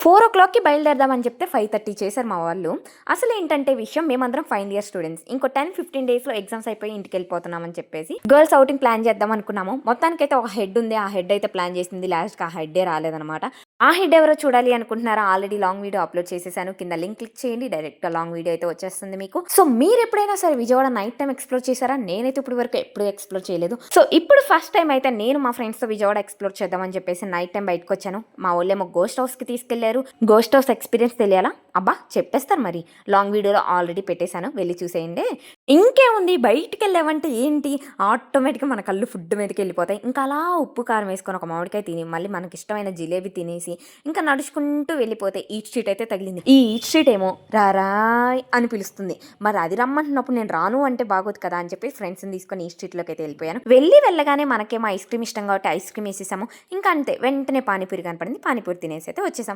4:00కి బయలుదేరదామని చెప్తే 5:30 చేశారు మా వాళ్ళు. అసలేంటంటే విషయం మేమందరం ఫైనల్ ఇయర్ స్టూడెంట్స్. ఇంకో 10, 15 డేస్‌లో ఎగ్జామ్స్ అయిపోయి ఇంటికెళ్ళిపోతున్నామని చెప్పేసి గర్ల్స్ ఔటింగ్ ప్లాన్ చేద్దాం అనుకున్నాము. మొత్తానికైతే ఒక హెడ్ ఉంది. ఆ హెడ్ అయితే ప్లాన్ చేసింది. లాస్ట్‌కి ఆ హెడ్డే రాలేదనమాట. ఆ హెడ్ ఎవరో చూడాలి అనుకుంటున్నారా? ఆల్రెడీ లాంగ్ వీడియో అప్‌లోడ్ చేసేసాను. కింద లింక్ క్లిక్ చేయండి. డైరెక్ట్‌గా లాంగ్ వీడియో అయితే వచ్చేస్తుంది మీకు. సో, మీరెప్పుడైనా సరే విజయవాడ నైట్ టైమ్ ఎక్స్‌ప్లోర్ చేశారా? నేనైతే ఇప్పటి వరకు ఎప్పుడు ఎక్స్‌ప్లోర్ చేయలేదు. సో, ఇప్పుడు ఫస్ట్ టైమ్ అయితే నేను మా ఫ్రెండ్స్‌తో విజయవాడ ఎక్స్‌ప్లోర్ చేద్దామని చెప్పేసి నైట్ టైమ్ బయటకొచ్చాను. మా వోళ్ళేమో గోస్ట్ హౌస్‌కి తీసుకెళ్లారు. గోస్ట్ హౌస్ ఎక్స్‌పీరియన్స్ తెలియాలా? అబ్బా! చెప్పేస్తారు మరి. లాంగ్ వీడియోలో ఆల్రెడీ పెట్టేసాను. వెళ్లి చూసేయండి. ఇంకేముంది బయటికెళ్ళామంటే ఏంటి ఆటోమేటిక్‌గా మన కళ్ళు ఫుడ్ మీదకెళ్ళిపోతాయి. ఇంకా అలా ఉప్పు, కారం వేసుకొని ఒక మామిడికాయ తిని, మళ్ళీ మనకిష్టమైన జిలేబీ తినేసి, ఇంకా నడుచుకుంటూ వెళ్ళిపోతే ఈట్ స్ట్రీట్ అయితే తగిలింది. ఈ ఈట్ స్ట్రీట్ ఏమో రారాయ్ అని పిలుస్తుంది. మరి అది రమ్మంటున్నప్పుడు నేను రాను అంటే బాగోదు కదా! అని చెప్పి ఫ్రెండ్స్‌ని తీసుకొని ఈట్ స్ట్రీట్‌లోకైతే వెళ్ళిపోయాను. వెళ్ళగానే మనకేమో ఐస్ క్రీమ్ ఇష్టం కాబట్టి ఐస్ క్రీమ్ ఏసేసాము. ఇంకా అంతే వెంటనే పానీపూరి కనపడింది. పానీపూరి తినేసి అయితే వచ్చేసాం.